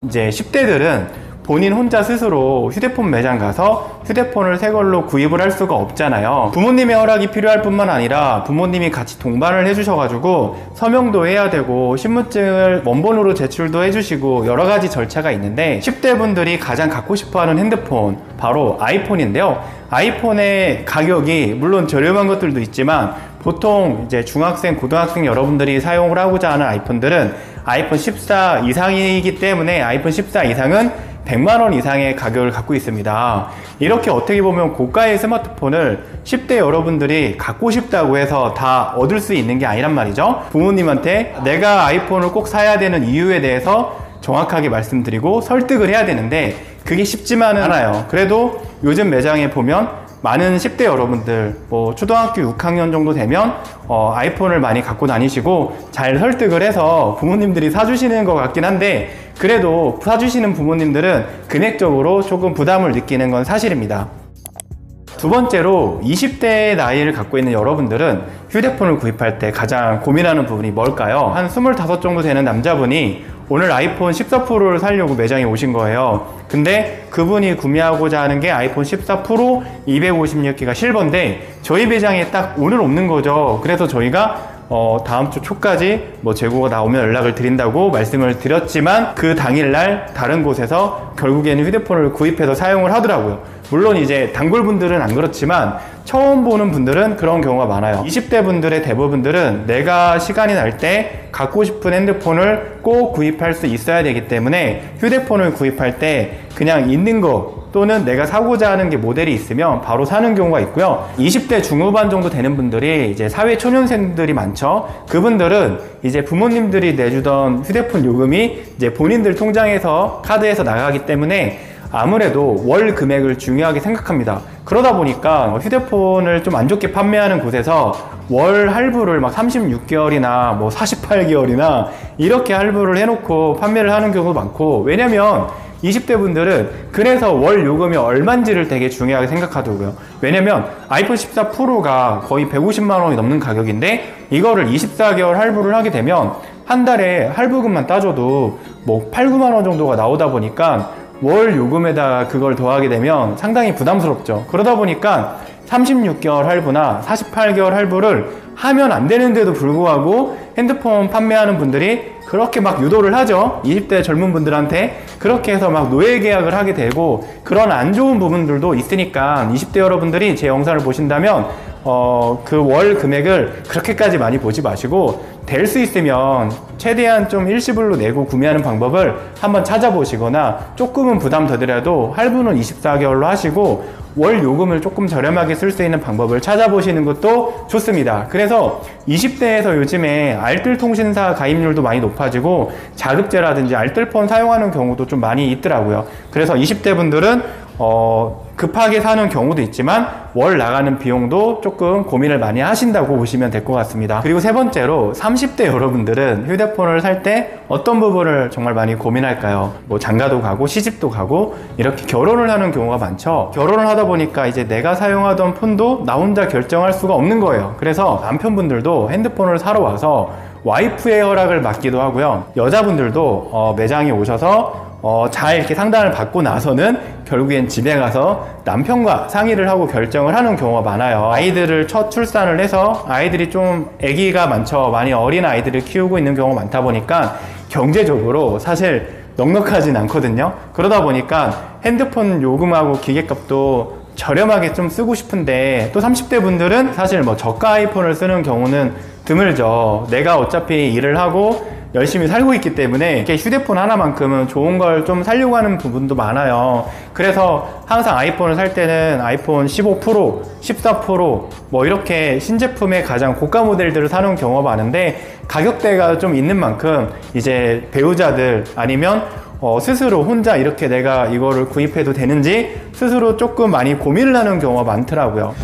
이제 10대들은 본인 혼자 스스로 휴대폰 매장 가서 휴대폰을 새 걸로 구입을 할 수가 없잖아요. 부모님의 허락이 필요할 뿐만 아니라 부모님이 같이 동반을 해주셔가지고 서명도 해야 되고 신분증을 원본으로 제출도 해주시고 여러 가지 절차가 있는데 10대 분들이 가장 갖고 싶어하는 핸드폰 바로 아이폰인데요. 아이폰의 가격이 물론 저렴한 것들도 있지만 보통 이제 중학생, 고등학생 여러분들이 사용을 하고자 하는 아이폰들은 아이폰 14 이상이기 때문에 아이폰 14 이상은 100만원 이상의 가격을 갖고 있습니다. 이렇게 어떻게 보면 고가의 스마트폰을 10대 여러분들이 갖고 싶다고 해서 다 얻을 수 있는 게 아니란 말이죠. 부모님한테 내가 아이폰을 꼭 사야 되는 이유에 대해서 정확하게 말씀드리고 설득을 해야 되는데 그게 쉽지만은 않아요. 그래도 요즘 매장에 보면 많은 10대 여러분들 초등학교 6학년 정도 되면 아이폰을 많이 갖고 다니시고 잘 설득을 해서 부모님들이 사주시는 것 같긴 한데 그래도 사주시는 부모님들은 금액적으로 조금 부담을 느끼는 건 사실입니다. 두 번째로 20대의 나이를 갖고 있는 여러분들은 휴대폰을 구입할 때 가장 고민하는 부분이 뭘까요? 한 25 정도 되는 남자분이 오늘 아이폰 14 프로를 사려고 매장에 오신 거예요. 근데 그분이 구매하고자 하는 게 아이폰 14 프로 256기가 실버인데 저희 매장에 딱 오늘 없는 거죠. 그래서 저희가 다음 주 초까지 재고가 나오면 연락을 드린다고 말씀을 드렸지만 그 당일날 다른 곳에서 결국에는 휴대폰을 구입해서 사용을 하더라고요. 물론 이제 단골분들은 안 그렇지만 처음 보는 분들은 그런 경우가 많아요. 20대 분들의 대부분들은 내가 시간이 날 때 갖고 싶은 핸드폰을 꼭 구입할 수 있어야 되기 때문에 휴대폰을 구입할 때 그냥 있는 거 또는 내가 사고자 하는 게 모델이 있으면 바로 사는 경우가 있고요. 20대 중후반 정도 되는 분들이 이제 사회 초년생들이 많죠. 그분들은 이제 부모님들이 내주던 휴대폰 요금이 이제 본인들 통장에서 카드에서 나가기 때문에 아무래도 월 금액을 중요하게 생각합니다. 그러다 보니까 휴대폰을 좀 안 좋게 판매하는 곳에서 월 할부를 막 36개월이나 48개월이나 이렇게 할부를 해놓고 판매를 하는 경우도 많고, 왜냐면 20대 분들은 그래서 월 요금이 얼만지를 되게 중요하게 생각하더라고요. 왜냐면 아이폰 14 프로가 거의 150만 원이 넘는 가격인데 이거를 24개월 할부를 하게 되면 한 달에 할부금만 따져도 8, 9만 원 정도가 나오다 보니까 월 요금에다가 그걸 더하게 되면 상당히 부담스럽죠. 그러다 보니까 36개월 할부나 48개월 할부를 하면 안 되는데도 불구하고 핸드폰 판매하는 분들이 그렇게 막 유도를 하죠. 20대 젊은 분들한테 그렇게 해서 막 노예 계약을 하게 되고 그런 안 좋은 부분들도 있으니까 20대 여러분들이 제 영상을 보신다면 그 월 금액을 그렇게까지 많이 보지 마시고 될 수 있으면 최대한 좀 일시불로 내고 구매하는 방법을 한번 찾아보시거나 조금은 부담 더더라도 할부는 24개월로 하시고 월 요금을 조금 저렴하게 쓸 수 있는 방법을 찾아보시는 것도 좋습니다. 그래서 20대에서 요즘에 알뜰통신사 가입률도 많이 높아지고 자급제라든지 알뜰폰 사용하는 경우도 좀 많이 있더라고요. 그래서 20대 분들은 급하게 사는 경우도 있지만 월 나가는 비용도 조금 고민을 많이 하신다고 보시면 될 것 같습니다. 그리고 세 번째로 30대 여러분들은 휴대폰을 살 때 어떤 부분을 정말 많이 고민할까요? 장가도 가고 시집도 가고 이렇게 결혼을 하는 경우가 많죠. 결혼을 하다 보니까 이제 내가 사용하던 폰도 나 혼자 결정할 수가 없는 거예요. 그래서 남편분들도 핸드폰을 사러 와서 와이프의 허락을 받기도 하고요. 여자분들도 매장에 오셔서 잘 이렇게 상담을 받고 나서는 결국엔 집에 가서 남편과 상의를 하고 결정을 하는 경우가 많아요. 아이들을 첫 출산을 해서 아이들이 좀 아기가 많죠. 많이 어린 아이들을 키우고 있는 경우가 많다 보니까 경제적으로 사실 넉넉하진 않거든요. 그러다 보니까 핸드폰 요금하고 기계값도 저렴하게 좀 쓰고 싶은데 또 30대 분들은 사실 저가 아이폰을 쓰는 경우는 드물죠. 내가 어차피 일을 하고 열심히 살고 있기 때문에 이렇게 휴대폰 하나만큼은 좋은 걸 좀 사려고 하는 부분도 많아요. 그래서 항상 아이폰을 살 때는 아이폰 15 프로, 14 프로 이렇게 신제품의 가장 고가 모델들을 사는 경우가 많은데 가격대가 좀 있는 만큼 이제 배우자들 아니면 스스로 혼자 이렇게 내가 이거를 구입해도 되는지 스스로 조금 많이 고민을 하는 경우가 많더라고요.